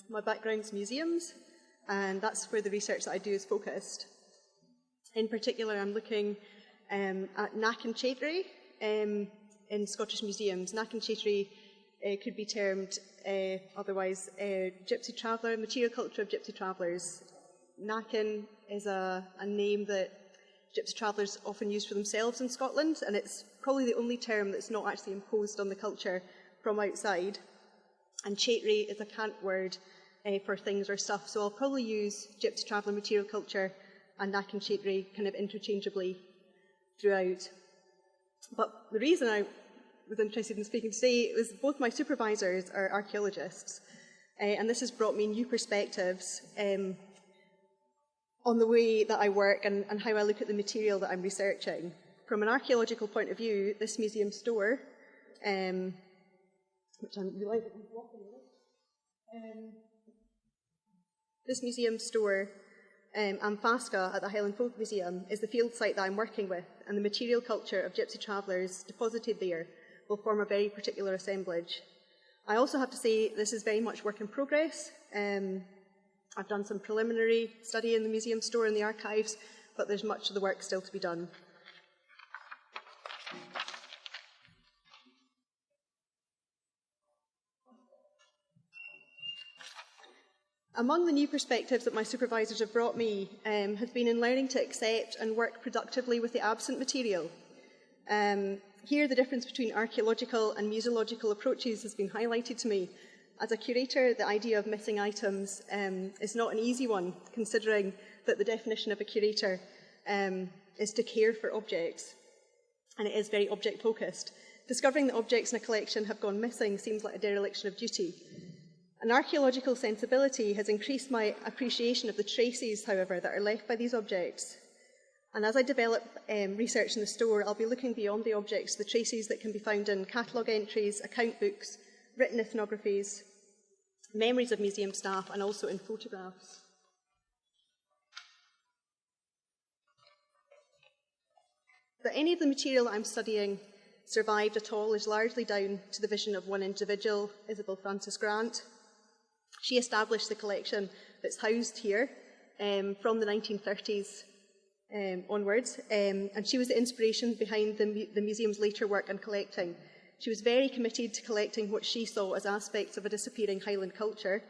My background's museums, and that's where the research that I do is focused. In particular, I'm looking at knack and chaitery in Scottish museums. Knack and chaitery could be termed otherwise gypsy traveller, material culture of gypsy travellers. Knacking is a name that gypsy travellers often use for themselves in Scotland, and it's probably the only term that's not actually imposed on the culture from outside. And chaitery is a cant word for things or stuff, so I'll probably use gypsy traveller material culture and knack and chaitery kind of interchangeably throughout. But the reason I was interested in speaking today was both my supervisors are archaeologists, and this has brought me new perspectives on the way that I work and how I look at the material that I'm researching. From an archaeological point of view, this museum store, which I'm realising I'm walking with, this museum store, Amfasca at the Highland Folk Museum, is the field site that I'm working with, and the material culture of gypsy travellers deposited there will form a very particular assemblage. I also have to say this is very much work in progress. I've done some preliminary study in the museum store and the archives, but there's much of the work still to be done. Among the new perspectives that my supervisors have brought me have been in learning to accept and work productively with the absent material. Here, the difference between archaeological and museological approaches has been highlighted to me. As a curator, the idea of missing items is not an easy one, considering that the definition of a curator is to care for objects, and it is very object-focused. Discovering that objects in a collection have gone missing seems like a dereliction of duty. An archaeological sensibility has increased my appreciation of the traces, however, that are left by these objects. And as I develop research in the store, I'll be looking beyond the objects, the traces that can be found in catalogue entries, account books, written ethnographies, memories of museum staff, and also in photographs. That any of the material that I'm studying survived at all is largely down to the vision of one individual, Isabel Frances Grant. She established the collection that's housed here from the 1930s onwards, and she was the inspiration behind the museum's later work on collecting. She was very committed to collecting what she saw as aspects of a disappearing Highland culture,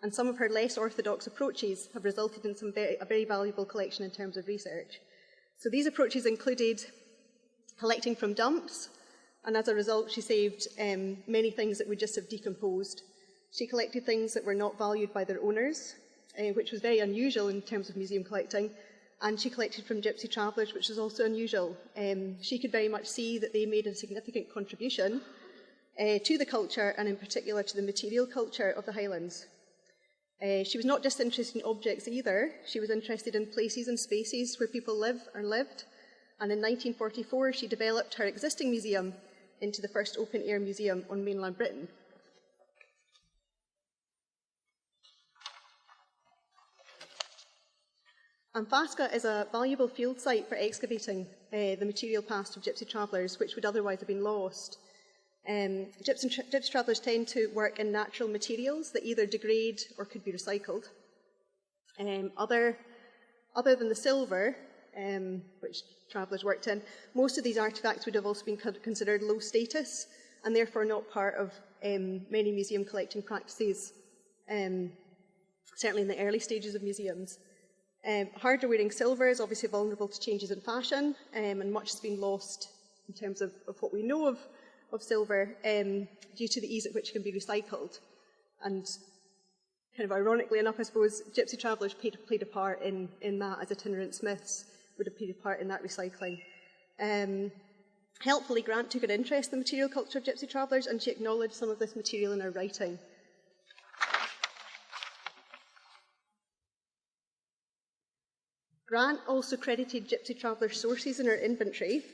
and some of her less orthodox approaches have resulted in a very valuable collection in terms of research. So these approaches included collecting from dumps, and as a result she saved many things that would just have decomposed. She collected things that were not valued by their owners, which was very unusual in terms of museum collecting, and she collected from gypsy travellers, which was also unusual. She could very much see that they made a significant contribution to the culture, and in particular to the material culture of the Highlands. She was not just interested in objects either, she was interested in places and spaces where people live or lived, and in 1944 she developed her existing museum into the first open-air museum on mainland Britain. Amfasca is a valuable field site for excavating the material past of gypsy travellers, which would otherwise have been lost. Gypsy travellers tend to work in natural materials that either degrade or could be recycled. Other than the silver, which travellers worked in, most of these artefacts would have also been considered low status and therefore not part of many museum collecting practices, certainly in the early stages of museums. Harder-wearing silver is obviously vulnerable to changes in fashion, and much has been lost in terms of what we know of silver due to the ease at which it can be recycled. And kind of ironically enough, I suppose, gypsy travellers played a part in that, as itinerant smiths would have played a part in that recycling. Helpfully, Grant took an interest in the material culture of gypsy travellers, and she acknowledged some of this material in her writing. Grant also credited gypsy traveller sources in her inventory.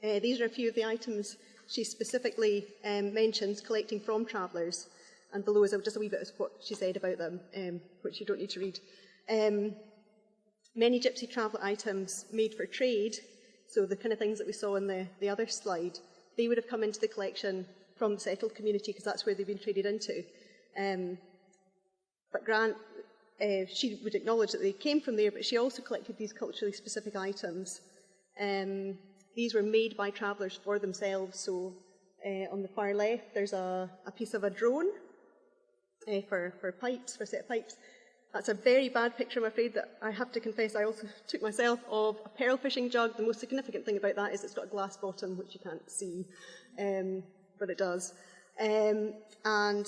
These are a few of the items she specifically mentions collecting from travellers, and below is just a wee bit of what she said about them, which you don't need to read. Many gypsy traveller items made for trade, so the kind of things that we saw in the other slide, they would have come into the collection from the settled community because that's where they've been traded into. But Grant, she would acknowledge that they came from there, but she also collected these culturally specific items. These were made by travellers for themselves. So on the far left, there's a piece of a drone for pipes, for a set of pipes. That's a very bad picture, I'm afraid, that I have to confess I also took myself, of a pearl fishing jug. The most significant thing about that is it's got a glass bottom, which you can't see, but it does. And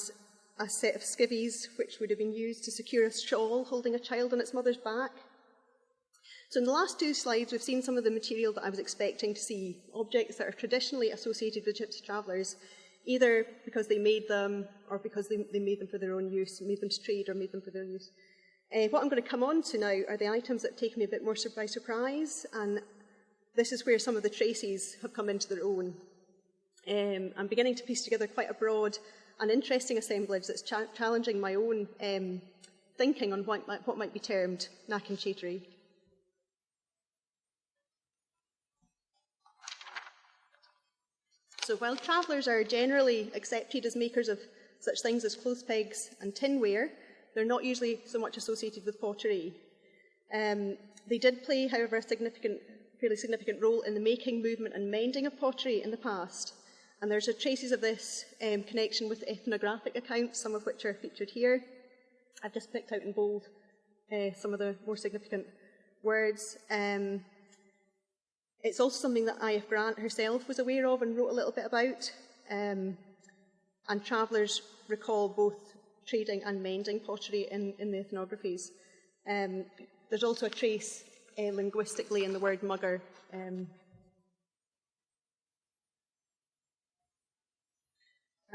a set of skivvies, which would have been used to secure a shawl holding a child on its mother's back. So in the last two slides, we've seen some of the material that I was expecting to see, objects that are traditionally associated with gypsy travellers, either because they made them or because they made them for their own use, made them to trade or made them for their use. What I'm going to come on to now are the items that have taken me a bit more by surprise, and this is where some of the traces have come into their own. I'm beginning to piece together quite a broad and interesting assemblage that's challenging my own thinking on what might be termed knack and chatery. So while travellers are generally accepted as makers of such things as clothes pegs and tinware, they're not usually so much associated with pottery. They did play, however, a fairly significant role in the making, movement and mending of pottery in the past. And there's traces of this connection with ethnographic accounts, some of which are featured here. I've just picked out in bold some of the more significant words. It's also something that I.F. Grant herself was aware of and wrote a little bit about. And travellers recall both trading and mending pottery in the ethnographies. There's also a trace linguistically in the word mugger. And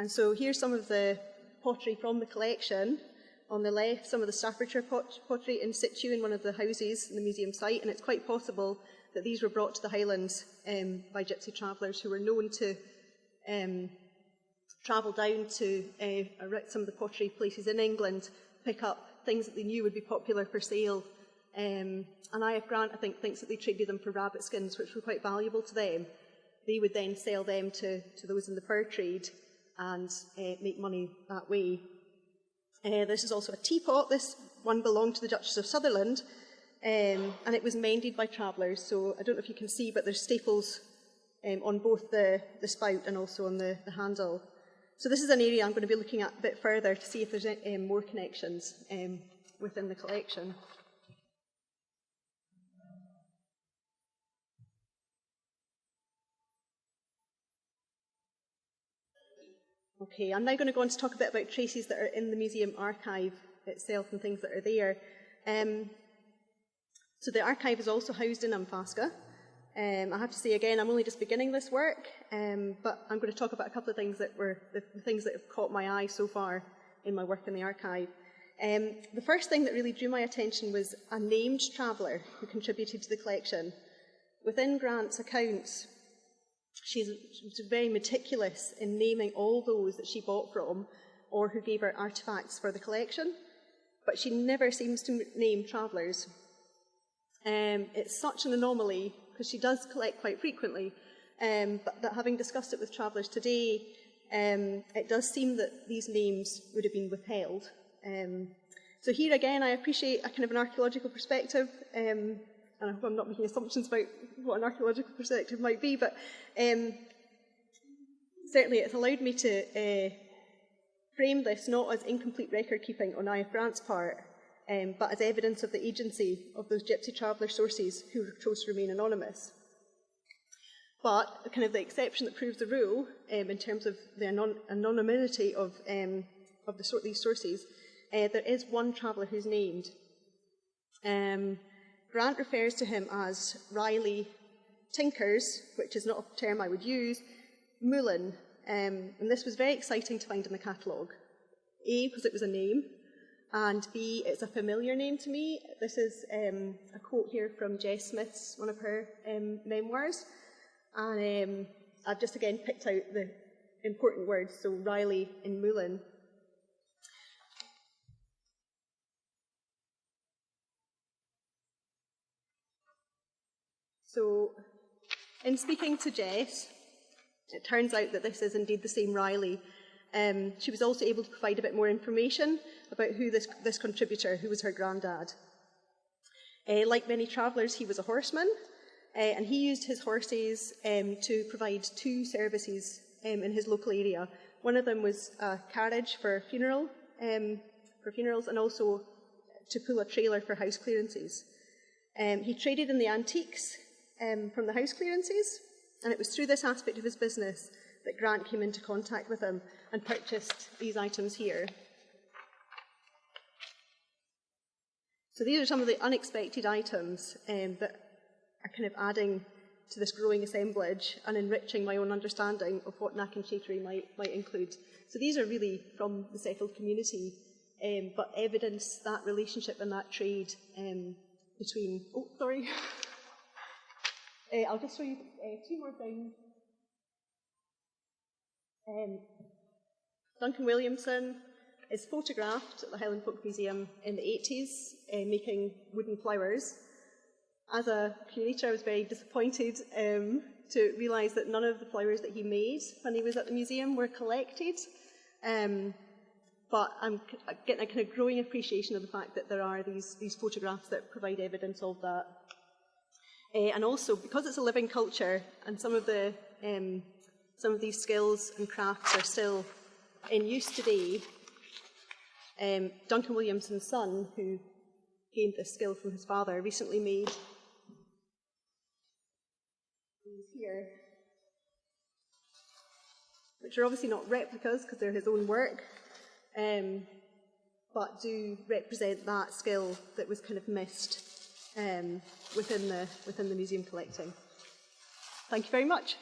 so here's some of the pottery from the collection. On the left, some of the Staffordshire pottery in situ in one of the houses in the museum site, and it's quite possible that these were brought to the Highlands by gypsy travellers who were known to travel down to some of the pottery places in England, pick up things that they knew would be popular for sale. And I.F. Grant, I think, thinks that they traded them for rabbit skins, which were quite valuable to them. They would then sell them to those in the fur trade and make money that way. This is also a teapot. This one belonged to the Duchess of Sutherland, and it was mended by travellers. So I don't know if you can see, but there's staples on both the spout and also on the handle. So this is an area I'm going to be looking at a bit further to see if there's more connections within the collection. Okay, I'm now going to go on to talk a bit about traces that are in the museum archive itself and things that are there. So the archive is also housed in Amphasca. I have to say again, I'm only just beginning this work, but I'm going to talk about a couple of things that were the things that have caught my eye so far in my work in the archive. The first thing that really drew my attention was a named traveller who contributed to the collection. Within Grant's accounts, she was very meticulous in naming all those that she bought from or who gave her artefacts for the collection, but she never seems to name travellers. It's such an anomaly, because she does collect quite frequently, but that having discussed it with travellers today, it does seem that these names would have been withheld. So here again, I appreciate a kind of an archaeological perspective, and I hope I'm not making assumptions about what an archaeological perspective might be, but certainly it's allowed me to frame this not as incomplete record keeping on I.F. Grant's part, but as evidence of the agency of those gypsy traveller sources who chose to remain anonymous. But kind of the exception that proves the rule in terms of the anonymity of these sources, there is one traveller who's named. Grant refers to him as Riley Tinkers, which is not a term I would use, Moulin, and this was very exciting to find in the catalogue. A, because it was a name, and B, it's a familiar name to me. This is a quote here from Jess Smith's, one of her memoirs, and I've just again picked out the important words, so Riley in Moulin. So, in speaking to Jess, it turns out that this is indeed the same Riley She was also able to provide a bit more information about who this contributor, who was her granddad. Like many travellers, he was a horseman, and he used his horses to provide two services in his local area. One of them was a carriage for funerals, and also to pull a trailer for house clearances. He traded in the antiques from the house clearances, and it was through this aspect of his business that Grant came into contact with him and purchased these items here. So these are some of the unexpected items that are kind of adding to this growing assemblage and enriching my own understanding of what knack and chatery might include. So these are really from the settled community, but evidence that relationship and that trade between... Oh, sorry. I'll just show you two more things. Duncan Williamson is photographed at the Highland Folk Museum in the 80s, making wooden flowers. As a curator, I was very disappointed to realise that none of the flowers that he made when he was at the museum were collected. But I'm getting a kind of growing appreciation of the fact that there are these photographs that provide evidence of that. And also, because it's a living culture, and some of these skills and crafts are still in use today, Duncan Williamson's son, who gained this skill from his father, recently made these here, which are obviously not replicas because they're his own work, but do represent that skill that was kind of missed within the museum collecting. Thank you very much.